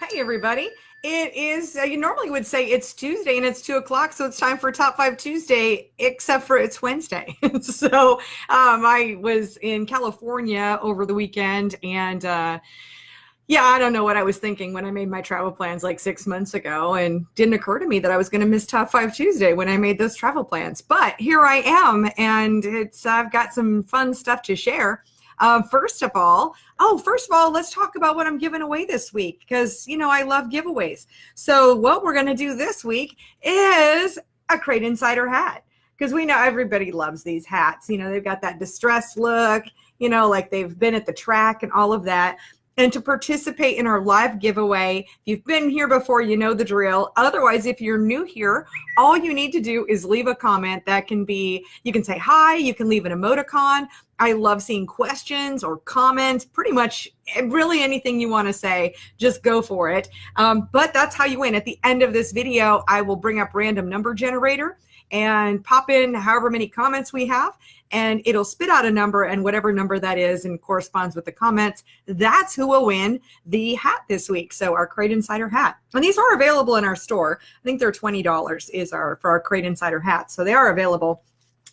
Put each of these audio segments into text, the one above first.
Hey, everybody. It is, you normally would say it's Tuesday and it's 2 o'clock, so it's time for Top 5 Tuesday, except for it's Wednesday. So I was in California over the weekend, and yeah, I don't know what I was thinking when I made my travel plans like 6 months ago, and didn't occur to me that I was going to miss Top 5 Tuesday when I made those travel plans. But here I am, and I've got some fun stuff to share. First of all, let's talk about what I'm giving away this week because, I love giveaways. So what we're going to do this week is a Crate Insider hat because we know everybody loves these hats. They've got that distressed look, like they've been at the track and all of that. And to participate in our live giveaway, if you've been here before, you know the drill. Otherwise, if you're new here, all you need to do is leave a comment. That can be, you can say hi, you can leave an emoticon. I love seeing questions or comments, pretty much really anything you want to say, just go for it. But that's how you win. At the end of this video, I will bring up random number generator and pop in however many comments we have, and it'll spit out a number, and whatever number that is and corresponds with the comments, that's who will win the hat this week. So our Crate Insider hat. And these are available in our store. I think they're $20 for our Crate Insider hats. So they are available.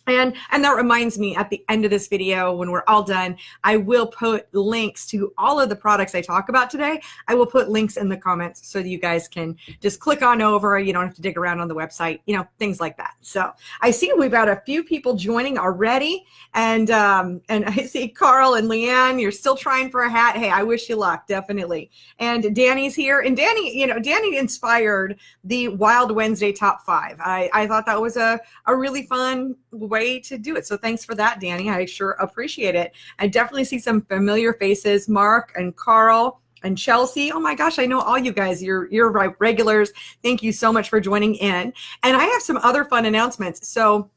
And that reminds me, at the end of this video, when we're all done, I will put links to all of the products I talk about today. I will put links in the comments so that you guys can just click on over. You don't have to dig around on the website, things like that. So I see we've got a few people joining already. And I see Carl and Leanne, you're still trying for a hat. Hey, I wish you luck, definitely. And Danny's here. And Danny, Danny inspired the Wild Wednesday Top 5. I thought that was a really fun way to do it. So thanks for that, Danny. I sure appreciate it. I definitely see some familiar faces, Mark and Carl and Chelsea. Oh my gosh, I know all you guys. You're regulars. Thank you so much for joining in. And I have some other fun announcements. So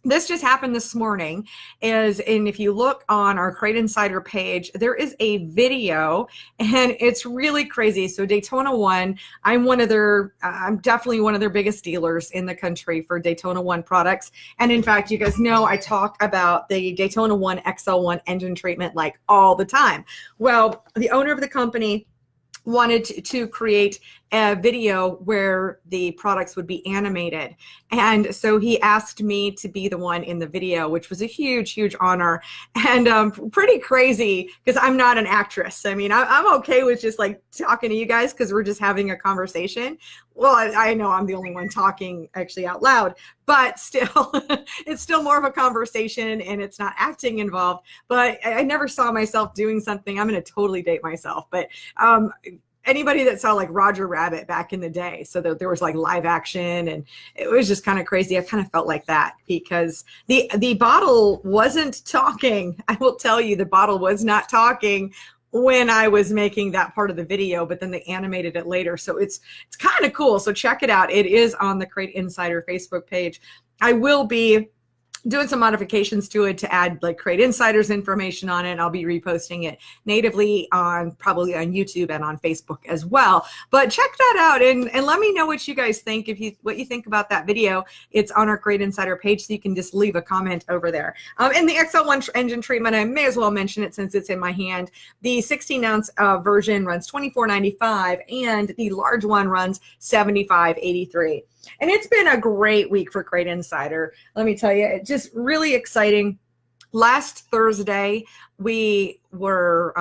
this just happened this morning, and if you look on our Crate Insider page, there is a video, and it's really crazy. So Daytona 1, I'm definitely one of their biggest dealers in the country for Daytona 1 products. And in fact, you guys know I talk about the Daytona 1 XL1 engine treatment like all the time. Well, the owner of the company wanted to create a video where the products would be animated. And so he asked me to be the one in the video, which was a huge, huge honor, and pretty crazy because I'm not an actress. I mean, I'm okay with just like talking to you guys because we're just having a conversation. Well, I know I'm the only one talking actually out loud, but still, it's still more of a conversation and it's not acting involved. But I never saw myself doing something. I'm going to totally date myself, but anybody that saw like Roger Rabbit back in the day, so that there was like live action, and it was just kind of crazy. I kind of felt like that because the bottle wasn't talking. I will tell you, the bottle was not talking when I was making that part of the video, but then they animated it later. So it's kind of cool. So check it out. It is on the Crate Insider Facebook page. I will be doing some modifications to it to add like Crate Insider's information on it. I'll be reposting it natively probably on YouTube and on Facebook as well. But check that out and let me know what you guys think. What you think about that video. It's on our Crate Insider page, so you can just leave a comment over there. And the XL1 engine treatment, I may as well mention it since it's in my hand. The 16-ounce version runs $24.95, and the large one runs $75.83. And it's been a great week for Crate Insider. Let me tell you, it's just really exciting. Last Thursday, we were,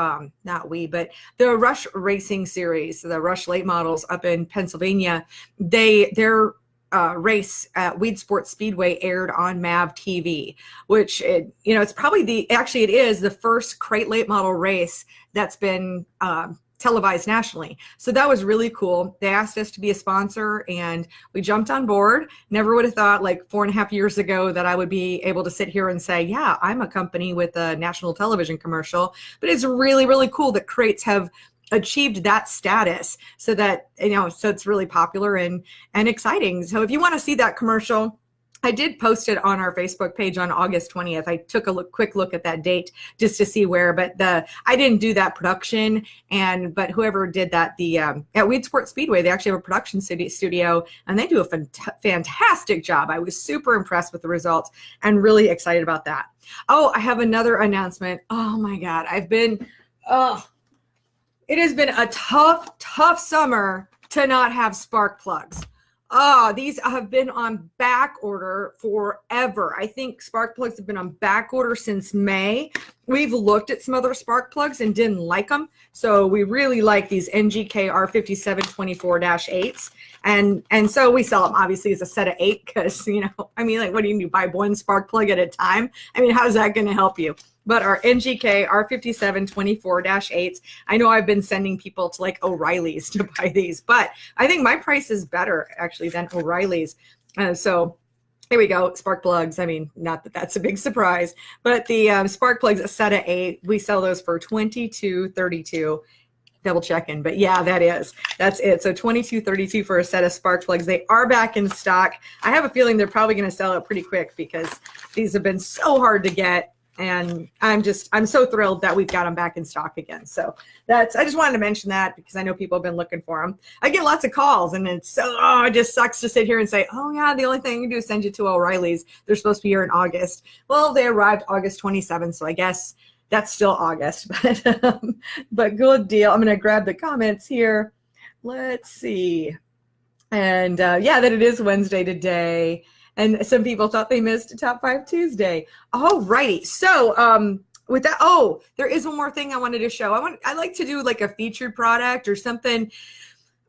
but the Rush Racing Series, the Rush late models up in Pennsylvania, their race at Weed Sports Speedway aired on MAV TV, which, it's probably it is the first crate late model race that's been televised nationally. So that was really cool. They asked us to be a sponsor and we jumped on board. Never would have thought like 4.5 years ago that I would be able to sit here and say, yeah, I'm a company with a national television commercial. But it's really, really cool that crates have achieved that status so that, so it's really popular and exciting. So if you want to see that commercial, I did post it on our Facebook page on August 20th. I took a quick look at that date just to see where, but I didn't do that production. But whoever did that, at Weed Sports Speedway, they actually have a production studio, and they do a fantastic job. I was super impressed with the results and really excited about that. Oh, I have another announcement. Oh my God, It has been a tough summer to not have spark plugs. These have been on back order forever. I think spark plugs have been on back order since May. We've looked at some other spark plugs and didn't like them. So we really like these NGK R5724-8s. And so we sell them obviously as a set of 8 because, I mean, like, what do you do? Buy one spark plug at a time? I mean, how's that going to help you? But our NGK R5724-8s, I know I've been sending people to like O'Reilly's to buy these, but I think my price is better actually than O'Reilly's. So here we go, spark plugs. I mean, not that that's a big surprise, but the spark plugs, a set of 8, we sell those for $22.32. Double checking, but yeah, that's it. So $22.32 for a set of spark plugs. They are back in stock. I have a feeling they're probably going to sell out pretty quick because these have been so hard to get. And I'm so thrilled that we've got them back in stock again. So I just wanted to mention that because I know people have been looking for them. I get lots of calls and it just sucks to sit here and say, oh yeah, the only thing you can do is send you to O'Reilly's. They're supposed to be here in August. Well, they arrived August 27th. So I guess that's still August, but good deal. I'm going to grab the comments here. Let's see. And yeah, that it is Wednesday today. And some people thought they missed Top 5 Tuesday. All righty. So with that, there is one more thing I wanted to show. I like to do like a featured product or something.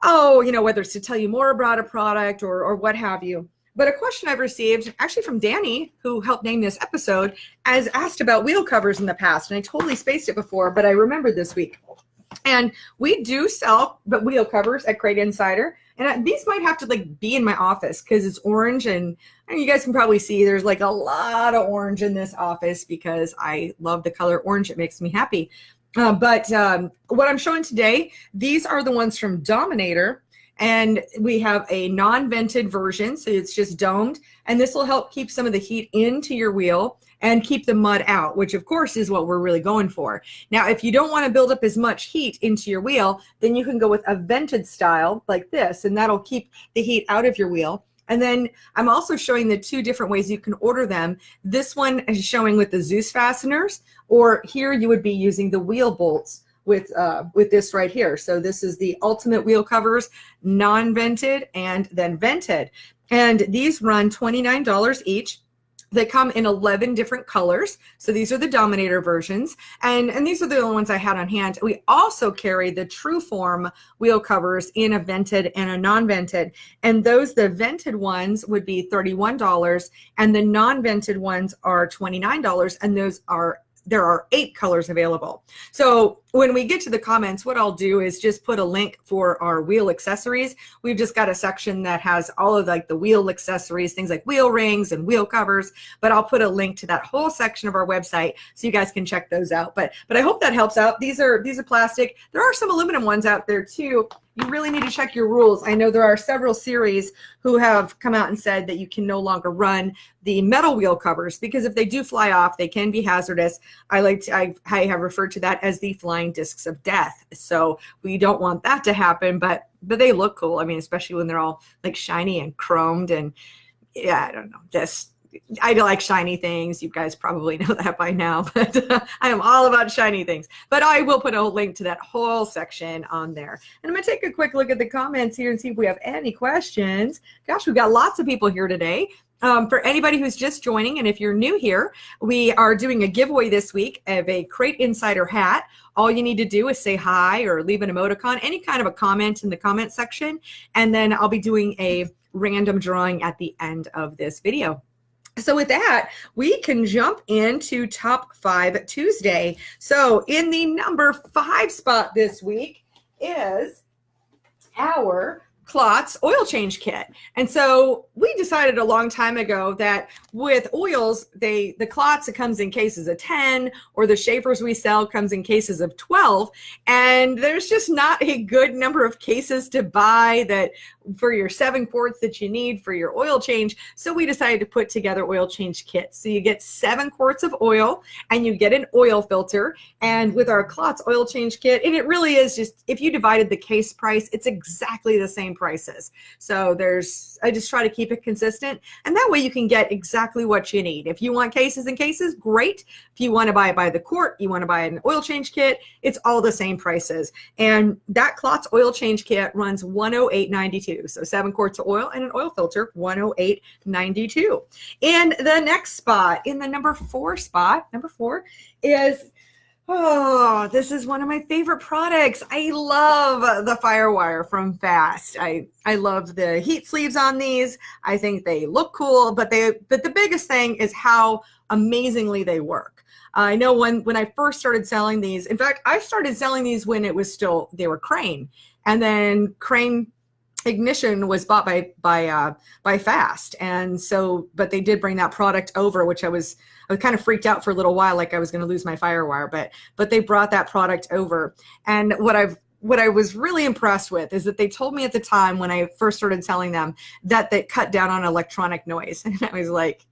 Whether it's to tell you more about a product or what have you. But a question I've received actually from Danny, who helped name this episode, has asked about wheel covers in the past. And I totally spaced it before, but I remembered this week. And we do sell the wheel covers at Crate Insider. And these might have to like be in my office because it's orange. And you guys can probably see there's like a lot of orange in this office because I love the color orange. It makes me happy. But what I'm showing today, these are the ones from Dominator. And we have a non-vented version, so it's just domed. And this will help keep some of the heat into your wheel and keep the mud out, which of course is what we're really going for. Now, if you don't want to build up as much heat into your wheel, then you can go with a vented style like this, and that'll keep the heat out of your wheel. And then I'm also showing the 2 different ways you can order them. This one is showing with the Zeus fasteners, or here you would be using the wheel bolts with this right here. So this is the ultimate wheel covers, non-vented and then vented. And these run $29 each. They come in 11 different colors. So these are the Dominator versions. And these are the only ones I had on hand. We also carry the True Form wheel covers in a vented and a non-vented. And the vented ones would be $31 and the non-vented ones are $29. And there are 8 colors available. So when we get to the comments, what I'll do is just put a link for our wheel accessories. We've just got a section that has all of like the wheel accessories, things like wheel rings and wheel covers, but I'll put a link to that whole section of our website so you guys can check those out. But I hope that helps out. These are plastic. There are some aluminum ones out there too. You really need to check your rules. I know there are several series who have come out and said that you can no longer run the metal wheel covers because if they do fly off, they can be hazardous. I have referred to that as the flying discs of death. So we don't want that to happen, but they look cool. I mean, especially when they're all like shiny and chromed and yeah, I don't know, I like shiny things. You guys probably know that by now, but I am all about shiny things. But I will put a link to that whole section on there. And I'm going to take a quick look at the comments here and see if we have any questions. Gosh, we've got lots of people here today. For anybody who's just joining, and if you're new here, we are doing a giveaway this week of a Crate Insider hat. All you need to do is say hi or leave an emoticon, any kind of a comment in the comment section, and then I'll be doing a random drawing at the end of this video. So with that, we can jump into Top 5 Tuesday. So in the number 5 spot this week is our Klotz oil change kit. And so we decided a long time ago that with oils, the Klotz, it comes in cases of 10, or the Schaefer's we sell comes in cases of 12. And there's just not a good number of cases to buy that for your 7 quarts that you need for your oil change. So we decided to put together oil change kits. So you get 7 quarts of oil and you get an oil filter. And with our Klotz oil change kit, and it really is just, if you divided the case price, it's exactly the same prices. So I just try to keep it consistent, and that way you can get exactly what you need. If you want cases and cases, great. If you want to buy it by the quart, you want to buy an oil change kit, it's all the same prices. And that Klotz oil change kit runs $108.92. So 7 quarts of oil and an oil filter, $108.92. In the next spot, in the number 4 spot, number 4 is, oh, this is one of my favorite products. I love the Firewire from Fast. I love the heat sleeves on these. I think they look cool, but the biggest thing is how amazingly they work. I know when I first started selling these, in fact, I started selling these when they were Crane, and then Crane Ignition was bought by Fast, and so, but they did bring that product over, which I was kind of freaked out for a little while, like I was going to lose my Firewire, but they brought that product over. And what I was really impressed with is that they told me at the time when I first started selling them that they cut down on electronic noise, and I was like,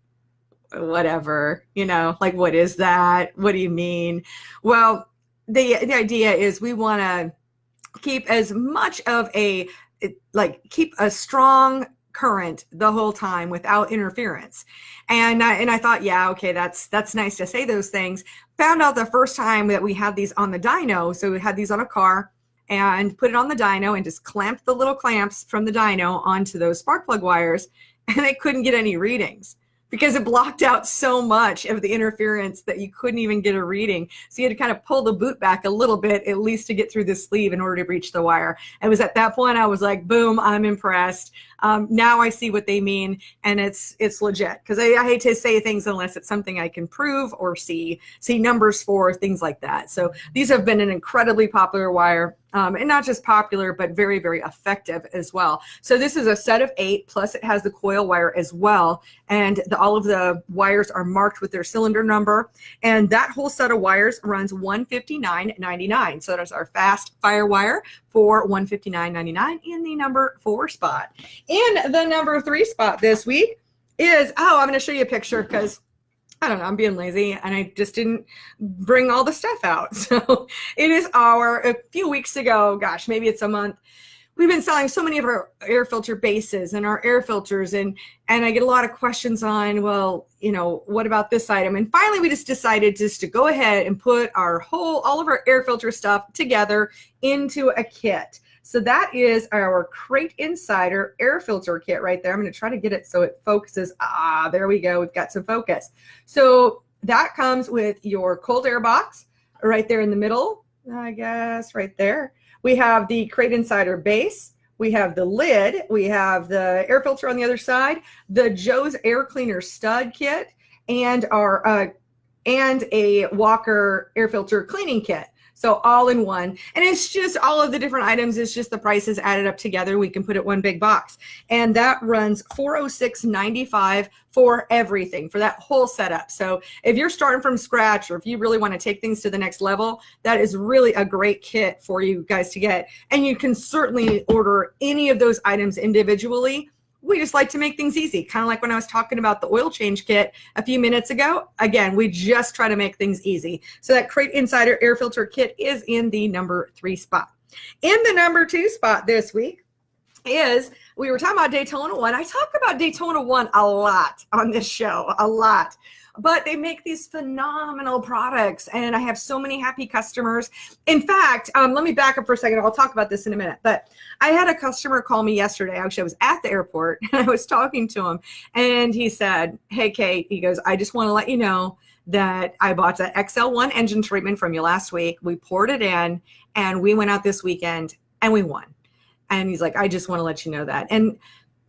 whatever, like, what is that? What do you mean? Well, the idea is we want to keep as much of keep a strong current the whole time without interference. And I thought, yeah, okay, that's nice to say those things. Found out the first time that we had these on the dyno. So we had these on a car and put it on the dyno and just clamped the little clamps from the dyno onto those spark plug wires, and they couldn't get any readings because it blocked out so much of the interference that you couldn't even get a reading. So you had to kind of pull the boot back a little bit, at least to get through the sleeve in order to reach the wire. It was at that point I was like, boom, I'm impressed. Now I see what they mean, and it's legit, because I hate to say things unless it's something I can prove or see numbers for, things like that. So these have been an incredibly popular wire. And not just popular, but very, very effective as well. So this is a set of 8, plus it has the coil wire as well. And all of the wires are marked with their cylinder number. And that whole set of wires runs $159.99. So that's our Fast Firewire for $159.99 in the number 4 spot. In the number 3 spot this week is, I'm going to show you a picture because I don't know, I'm being lazy and I just didn't bring all the stuff out. So it is a few weeks ago, gosh, maybe it's a month, we've been selling so many of our air filter bases and our air filters, and I get a lot of questions on, well, what about this item? And finally we just decided to go ahead and put all of our air filter stuff together into a kit. So that is our Crate Insider air filter kit right there. I'm going to try to get it so it focuses. There we go. We've got some focus. So that comes with your cold air box right there in the middle, I guess, right there. We have the Crate Insider base. We have the lid. We have the air filter on the other side, the Joe's air cleaner stud kit, and and a Walker air filter cleaning kit. So all in one. And it's just all of the different items. It's just the prices added up together. We can put it one big box. And that runs $406.95 for everything, for that whole setup. So if you're starting from scratch, or if you really want to take things to the next level, that is really a great kit for you guys to get. And you can certainly order any of those items individually. We just like to make things easy, kind of like when I was talking about the oil change kit a few minutes ago. Again, we just try to make things easy. So that Crate Insider air filter kit is in the number 3 spot. In the number 2 spot this week is, we were talking about Daytona 1. I talk about Daytona 1 a lot on this show, a lot. But they make these phenomenal products, and I have so many happy customers. In fact, let me back up for a second. I'll talk about this in a minute. But I had a customer call me yesterday. Actually, I was at the airport, and I was talking to him, and he said, hey, Kate, he goes, I just want to let you know that I bought the XL1 engine treatment from you last week. We poured it in, and we went out this weekend, and we won. And he's like, I just want to let you know that. And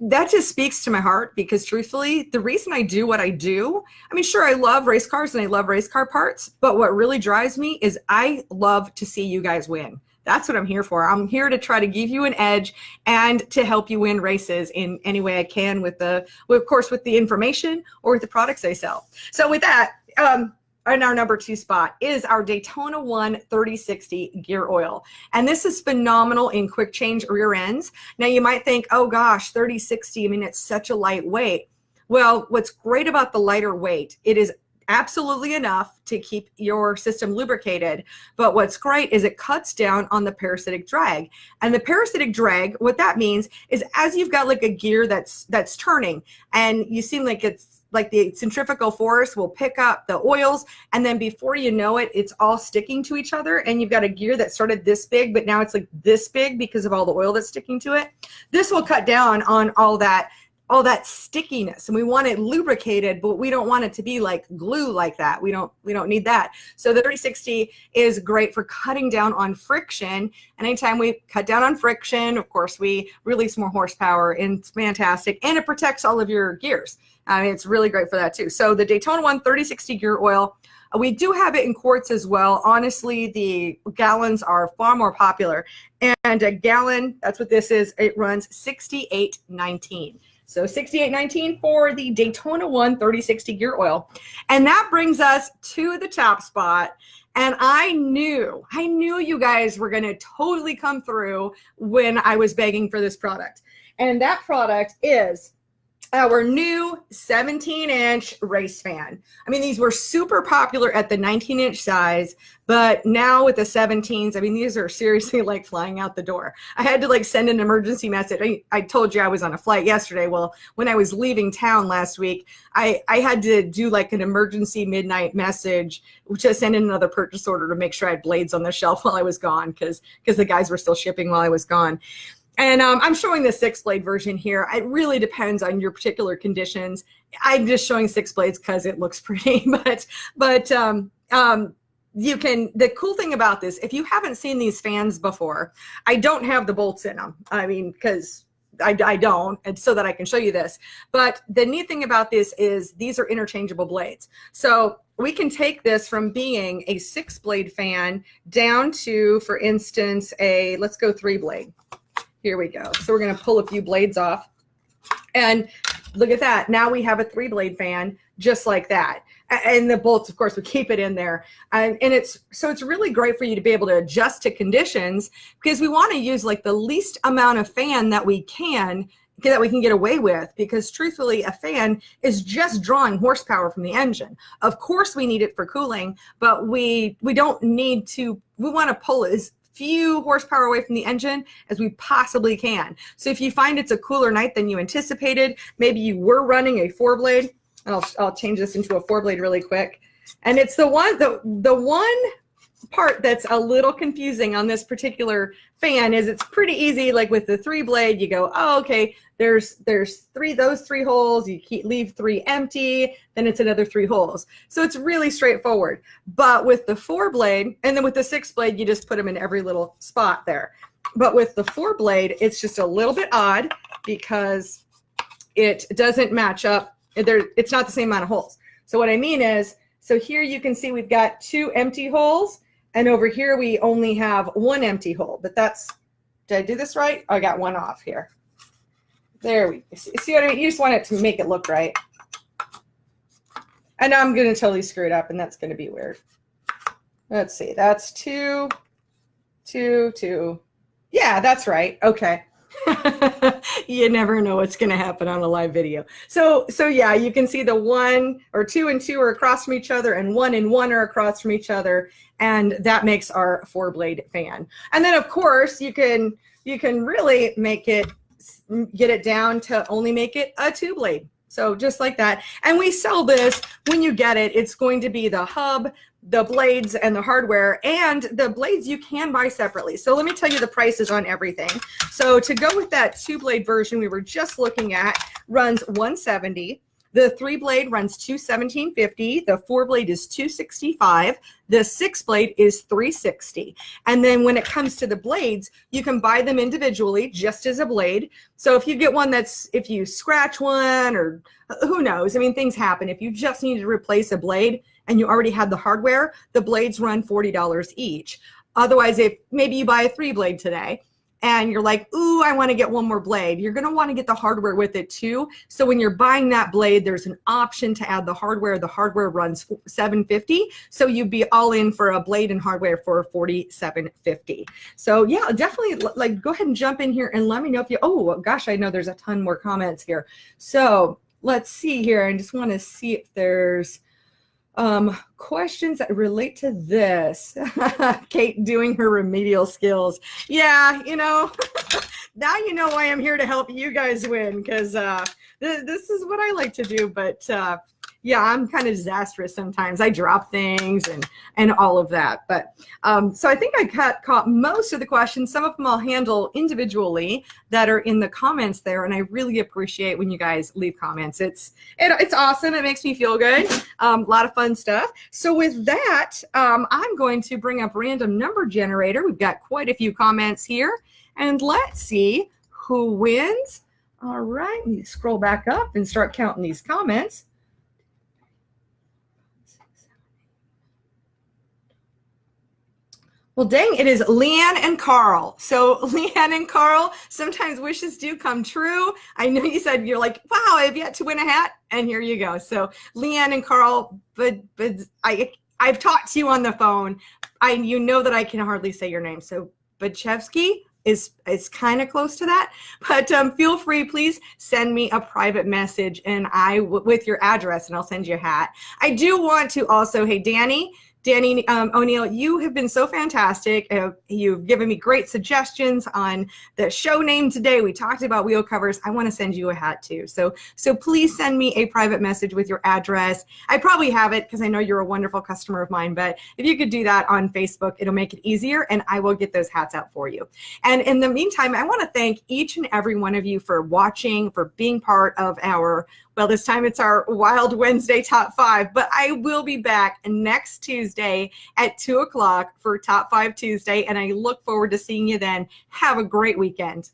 that just speaks to my heart, because truthfully, the reason I do what I do, I mean, sure, I love race cars and I love race car parts, but what really drives me is I love to see you guys win. That's what I'm here for. I'm here to try to give you an edge and to help you win races in any way I can of course, with the information or with the products I sell. So with that, in our number 2 spot is our Daytona 1 3060 gear oil. And this is phenomenal in quick change rear ends. Now you might think, oh gosh, 3060, I mean, it's such a lightweight. Well, what's great about the lighter weight, it is absolutely enough to keep your system lubricated. But what's great is it cuts down on the parasitic drag. And the parasitic drag, what that means is as you've got like a gear that's turning and you seem like it's like the centrifugal force will pick up the oils, and then before you know it, it's all sticking to each other, and you've got a gear that started this big, but now it's like this big because of all the oil that's sticking to it. This will cut down on all that stickiness, and we want it lubricated, but we don't want it to be like glue like that. We don't need that. So the 3060 is great for cutting down on friction. And anytime we cut down on friction, of course, we release more horsepower, and it's fantastic, and it protects all of your gears. It's really great for that too. So the Daytona 1 3060 gear oil, we do have it in quarts as well. Honestly, the gallons are far more popular, and a gallon, that's what this is, it runs $68.19. So $68.19 for the Daytona 1 3060 gear oil. And that brings us to the top spot. And I knew you guys were going to totally come through when I was begging for this product. And that product is our new 17-inch race fan. I mean, these were super popular at the 19-inch size, but now with the 17s, I mean, these are seriously like flying out the door. I had to like send an emergency message. I told you I was on a flight yesterday. Well, when I was leaving town last week, I had to do like an emergency midnight message to send in another purchase order to make sure I had blades on the shelf while I was gone, because the guys were still shipping while I was gone. And I'm showing the 6-blade version here. It really depends on your particular conditions. I'm just showing 6 blades because it looks pretty. But you can. The cool thing about this, if you haven't seen these fans before, I don't have the bolts in them. I mean, because I don't, and so that I can show you this. But the neat thing about this is these are interchangeable blades. So we can take this from being a 6-blade fan down to, for instance, let's go 3-blade. Here we go. So we're going to pull a few blades off, and look at that. Now we have a 3-blade fan just like that. And the bolts, of course, we keep it in there. And it's really great for you to be able to adjust to conditions, because we want to use like the least amount of fan that we can get away with, because truthfully, a fan is just drawing horsepower from the engine. Of course, we need it for cooling, but we don't need to. We want to pull as few horsepower away from the engine as we possibly can. So if you find it's a cooler night than you anticipated, maybe you were running a 4-blade. I'll change this into a 4-blade really quick. And it's the one part that's a little confusing on this particular fan is it's pretty easy. Like with the 3-blade, you go, oh, okay, there's those 3 holes. You leave 3 empty, then it's another 3 holes. So it's really straightforward. But with the 4-blade, and then with the 6-blade, you just put them in every little spot there. But with the 4-blade, it's just a little bit odd because it doesn't match up. It's not the same amount of holes. So what I mean is, so here you can see we've got 2 empty holes, and over here we only have 1 empty hole. But did I do this right? Oh, I got 1 off here. There we see what I mean? You just want it to make it look right. And now I'm going to totally screw it up, and that's going to be weird. Let's see. That's 2, 2, 2. Yeah, that's right. Okay. You never know what's going to happen on a live video. So yeah, you can see the 1 or 2 and 2 are across from each other, and 1 and 1 are across from each other, and that makes our 4-blade fan. And then of course you can really get it down to only make it a 2-blade. So just like that. And we sell this when you get it. It's going to be the hub, the blades, and the hardware. And the blades you can buy separately. So let me tell you the prices on everything. So to go with that 2-blade version we were just looking at, runs $170. The 3-blade runs $217.50. The 4-blade is $265. The 6-blade is $360. And then when it comes to the blades, you can buy them individually just as a blade. So if you get one if you scratch one, or who knows, I mean, things happen. If you just need to replace a blade and you already had the hardware, the blades run $40 each. Otherwise, if maybe you buy a 3-blade today and you're like, ooh, I want to get one more blade. You're going to want to get the hardware with it too. So when you're buying that blade, there's an option to add the hardware. The hardware runs $750. So you'd be all in for a blade and hardware for $47.50. So yeah, definitely like go ahead and jump in here and let me know if you, oh gosh, I know there's a ton more comments here. So let's see here. I just want to see if there's questions that relate to this. Kate doing her remedial skills. Yeah, you know, now you know why I'm here to help you guys win, because this is what I like to do. But yeah, I'm kind of disastrous sometimes. I drop things and all of that. But so I think I caught most of the questions. Some of them I'll handle individually that are in the comments there. And I really appreciate when you guys leave comments. It's awesome. It makes me feel good. A lot of fun stuff. So with that, I'm going to bring up random number generator. We've got quite a few comments here. And let's see who wins. All right, let me scroll back up and start counting these comments. Well, dang, it is Leanne and Carl. So Leanne and Carl, sometimes wishes do come true. I know you said you're like, wow, I've yet to win a hat. And here you go. So Leanne and Carl, but I've talked to you on the phone. You know that I can hardly say your name. So Bachevsky is kind of close to that. But feel free, please send me a private message and with your address, and I'll send you a hat. I do want to also, hey, Danny O'Neill, you have been so fantastic. You've given me great suggestions on the show name today. We talked about wheel covers. I want to send you a hat too. So please send me a private message with your address. I probably have it because I know you're a wonderful customer of mine, but if you could do that on Facebook, it'll make it easier and I will get those hats out for you. And in the meantime, I want to thank each and every one of you for watching, for being part of our, well, this time it's our Wild Wednesday Top 5, but I will be back next Tuesday at 2 o'clock for Top 5 Tuesday, and I look forward to seeing you then. Have a great weekend.